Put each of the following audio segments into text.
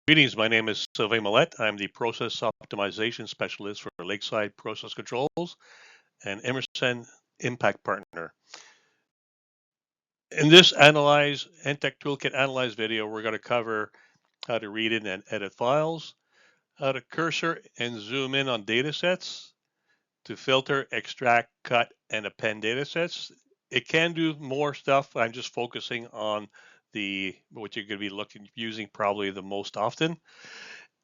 Greetings, my name is 𝗧𝗜𝗦𝗜𝗓. I'm the Process Optimization Specialist for Lakeside Process Controls and 𝗪𝗡𝗏 Impact Partner. In this Analyze NTech Toolkit Analyze video, we're going to cover how to read in and edit files, how to cursor and zoom in on data sets, to filter, extract, cut, and append data sets. It can do more stuff. I'm just focusing on what you're going to be using probably the most often.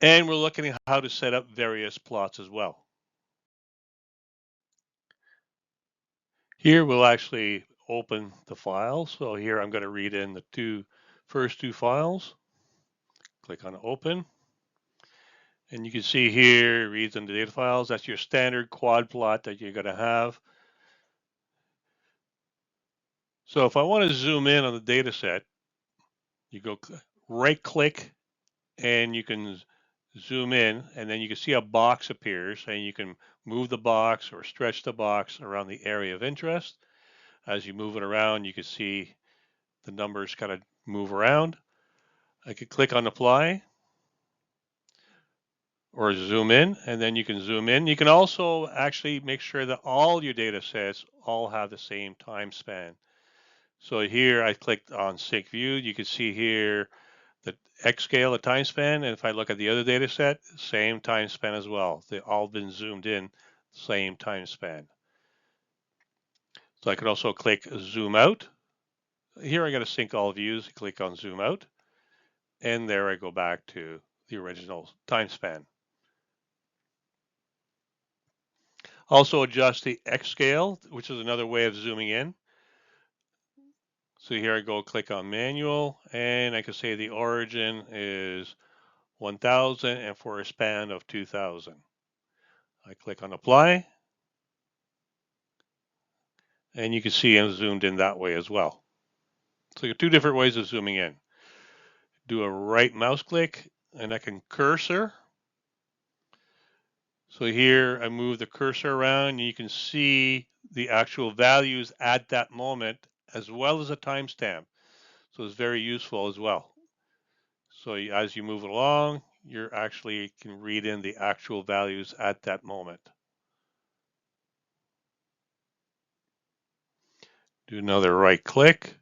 And we're looking at how to set up various plots as well. Here we'll actually open the file. So here I'm going to read in the first two files. Click on open. And you can see here, reads in the data files. That's your standard quad plot that you're going to have. So if I want to zoom in on the data set, you go right click and you can zoom in, and then you can see a box appears, and you can move the box or stretch the box around the area of interest. As you move it around, you can see the numbers kind of move around. I could click on apply or zoom in, and then you can zoom in. You can also actually make sure that all your data sets all have the same time span. So here I clicked on sync view. You can see here the X scale, the time span, and if I look at the other data set, same time span as well. They've all been zoomed in, same time span. So I can also click zoom out. Here I got to sync all views, click on zoom out, and there I go back to the original time span. Also adjust the X scale, which is another way of zooming in. So here I go, click on manual, and I can say the origin is 1000 and for a span of 2000. I click on apply, and you can see I'm zoomed in that way as well. So you have two different ways of zooming in. Do a right mouse click, and I can cursor. So here I move the cursor around, and you can see the actual values at that moment, as well as a timestamp. So it's very useful as well. So as you move along, you're actually can read in the actual values at that moment. Do another right click.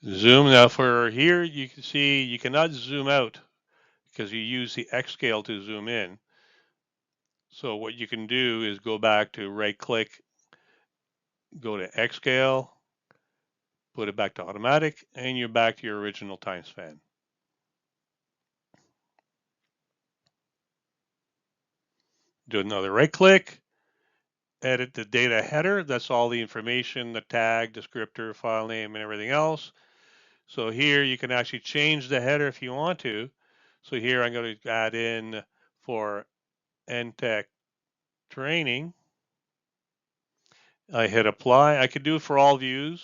Zoom. Now for here, you can see you cannot zoom out because you use the X scale to zoom in. So what you can do is go back to right click, go to X scale, put it back to automatic, and you're back to your original time span. Do another right click, edit the data header. That's all the information, the tag, descriptor, file name, and everything else. So here you can actually change the header if you want to. So here I'm going to add in for NTech training. I hit apply. I could do it for all views.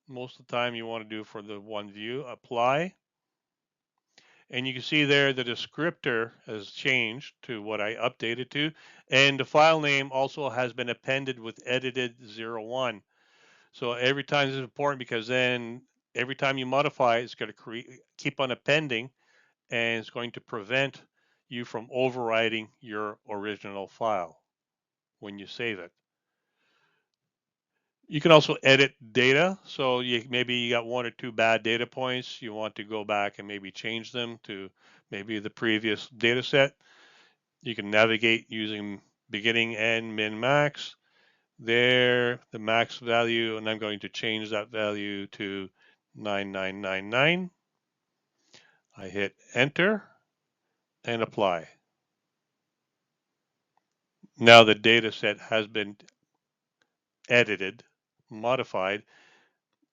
Most of the time you want to do for the one view. Apply. And you can see there the descriptor has changed to what I updated to. And the file name also has been appended with edited 01. So every time this is important because then every time you modify it's going to keep on appending, and it's going to prevent you from overwriting your original file when you save it. You can also edit data. So maybe you got one or two bad data points. You want to go back and maybe change them to maybe the previous data set. You can navigate using beginning, end, min, max. There, the max value, and I'm going to change that value to 9999. I hit enter and apply. Now the data set has been edited, modified,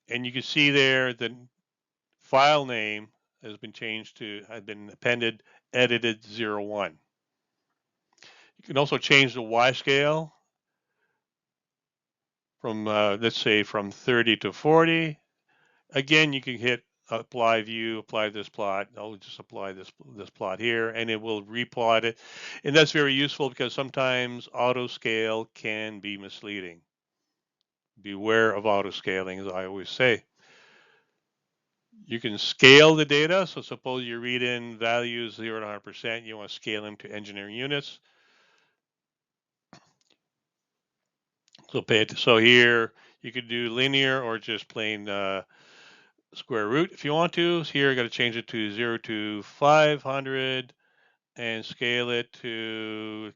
and you can see there the file name has been changed to, has been appended, edited 01. You can also change the Y scale from, let's say, from 30 to 40. Again, you can hit apply view, apply this plot. I'll just apply this plot here, and it will replot it. And that's very useful because sometimes auto scale can be misleading. Beware of auto scaling, as I always say. You can scale the data. So suppose you read in values 0 to 100%, you want to scale them to engineering units. So here you could do linear or just plain square root if you want to. So here I got to change it to 0 to 500 and scale it to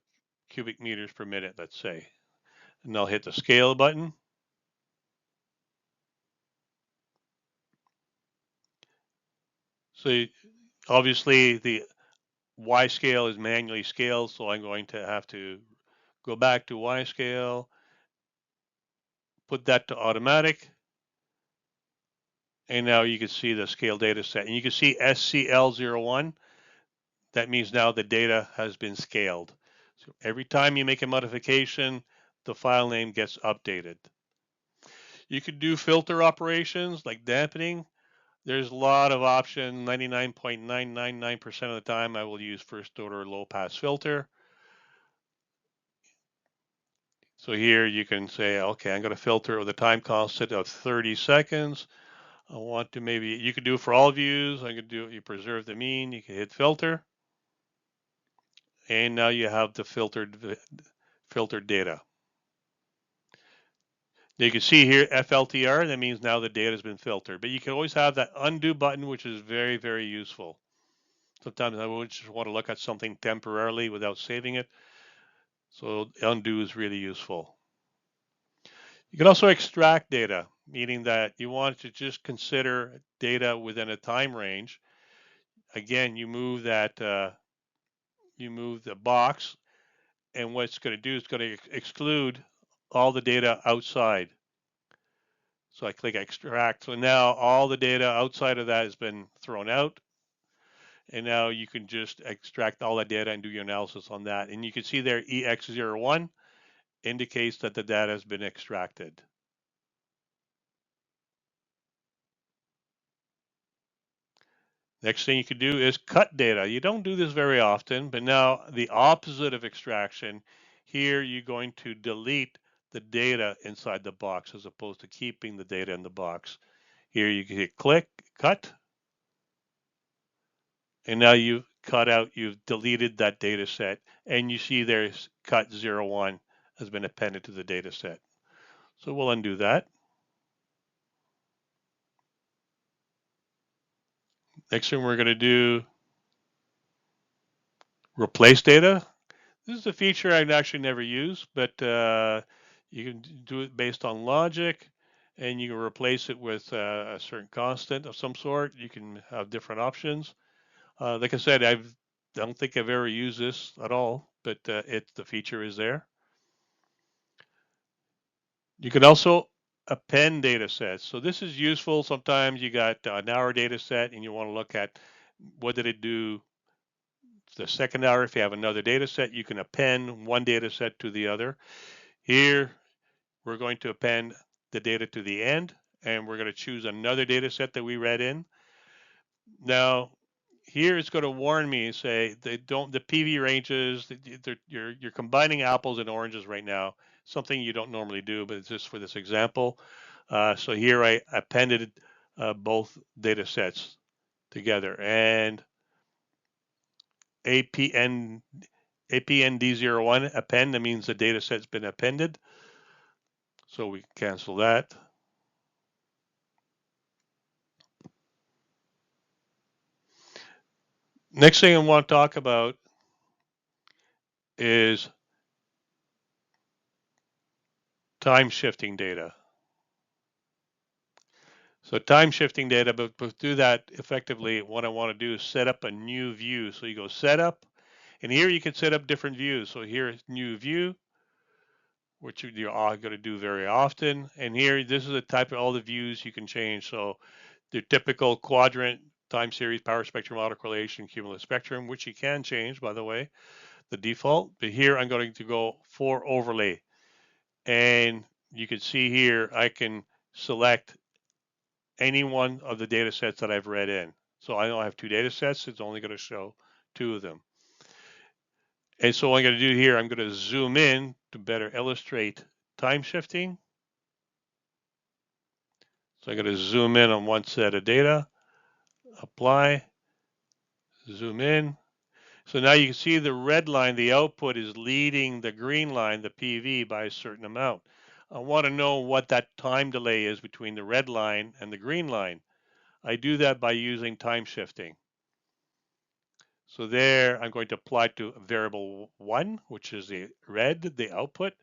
cubic meters per minute, let's say. And I'll hit the scale button. So obviously the Y scale is manually scaled, so I'm going to have to go back to Y scale, put that to automatic, and now you can see the scale data set. And you can see 𝗧𝗜𝗠𝗘. That means now the data has been scaled. So every time you make a modification, the file name gets updated. You could do filter operations like dampening. There's a lot of options. 99.999% of the time I will use first order low pass filter. So here you can say, okay, I'm going to filter with a time constant of 30 seconds. I want to maybe, you could do it for all views. I could do, you preserve the mean, you can hit filter. And now you have the filtered data. You can see here FLTR, that means now the data has been filtered. But you can always have that undo button, which is very, very useful. Sometimes I would just want to look at something temporarily without saving it. So undo is really useful. You can also extract data, meaning that you want to just consider data within a time range. Again, you move that, you move the box, and what it's going to do is going to exclude all the data outside. So I click extract. So now all the data outside of that has been thrown out. And now you can just extract all that data and do your analysis on that. And you can see there 𝗧𝗜𝗡𝗏 indicates that the data has been extracted. Next thing you can do is cut data. You don't do this very often, but now the opposite of extraction, here you're going to delete the data inside the box as opposed to keeping the data in the box. Here you can hit click, cut, and now you've cut out, you've deleted that data set, and you see there's cut 01 has been appended to the data set. So we'll undo that. Next thing we're going to do, replace data. This is a feature I've actually never used, but you can do it based on logic, and you can replace it with a certain constant of some sort. You can have different options. Like I said, I don't think I've ever used this at all, but the feature is there. You can also append data sets. So this is useful. Sometimes you got an hour data set and you want to look at what did it do the second hour. If you have another data set, you can append one data set to the other. Here, we're going to append the data to the end, and we're going to choose another data set that we read in. Now, here it's going to warn me and say the PV ranges, you're combining apples and oranges right now, something you don't normally do, but it's just for this example. So here I appended both data sets together, and Append D01 append, that means the data set's been appended. So we cancel that. Next thing I want to talk about is time shifting data. So time shifting data, but to do that effectively, what I want to do is set up a new view. So you go setup, and here you can set up different views. So here is new view, which you're all going to do very often. And here, this is the type of all the views you can change. So the typical quadrant, time series, power spectrum, autocorrelation, cumulative spectrum, which you can change, by the way, the default. But here I'm going to go for overlay. And you can see here, I can select any one of the data sets that I've read in. So I know I have two data sets. It's only going to show two of them. And so what I'm going to do here, I'm going to zoom in to better illustrate time shifting. So I'm going to zoom in on one set of data. apply, zoom in. So now you can see the red line, the output is leading the green line, the PV, by a certain amount. I want to know what that time delay is between the red line and the green line. I do that by using time shifting. So there, I'm going to apply to variable 1, which is the red, the output.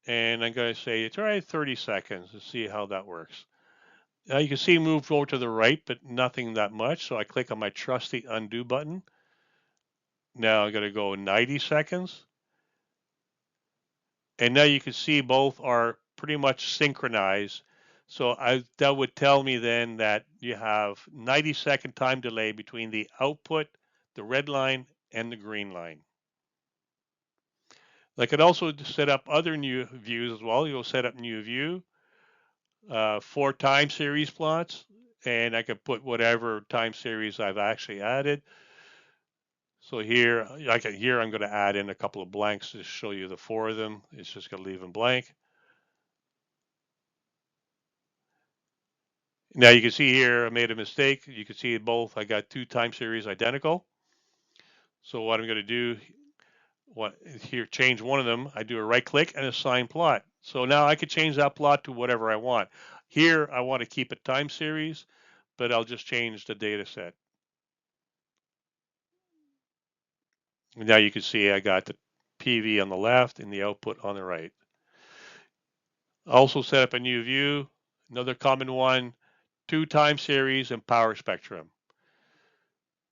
And I'm going to say, try 30 seconds to see how that works. Now you can see moved over to the right, but nothing that much. So I click on my trusty undo button. Now I'm going to go 90 seconds. And now you can see both are pretty much synchronized. So that would tell me then that you have 90-second time delay between the output, the red line, and the green line. I could also set up other new views as well. You'll set up new view, 4 time series plots, and I could put whatever time series I've actually added. So here, I'm going to add in a couple of blanks to show you the 4 of them. It's just going to leave them blank. Now you can see here I made a mistake. You can see both. I got 2 time series identical. So what I'm going to do, change one of them. I do a right click and assign plot. So now I could change that plot to whatever I want. Here I want to keep it time series, but I'll just change the data set. Now you can see I got the PV on the left and the output on the right. Also set up a new view, another common one, 2 time series and power spectrum.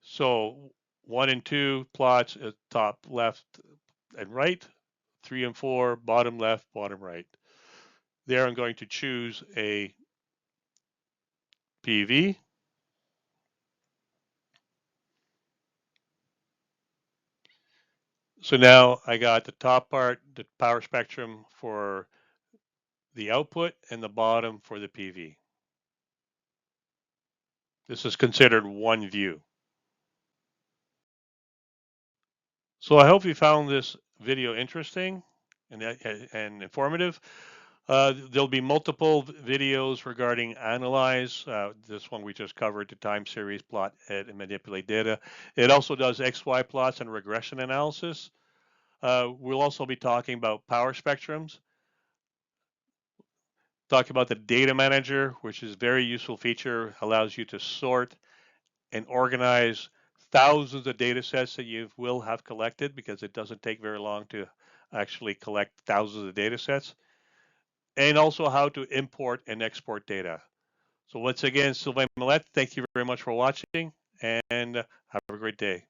So 1 and 2 plots at top left and right, 3 and 4 bottom left, bottom right. There I'm going to choose a PV. So now I got the top part, the power spectrum for the output, and the bottom for the PV. This is considered one view. So I hope you found this video interesting and informative. There'll be multiple videos regarding Analyze. This one we just covered, the time series plot and manipulate data. It also does XY plots and regression analysis. We'll also be talking about power spectrums. Talk about the data manager, which is a very useful feature, allows you to sort and organize thousands of data sets that you will have collected, because it doesn't take very long to actually collect thousands of data sets. And also how to import and export data. So once again, 𝗧𝗜𝗠𝗡, thank you very much for watching, and have a great day.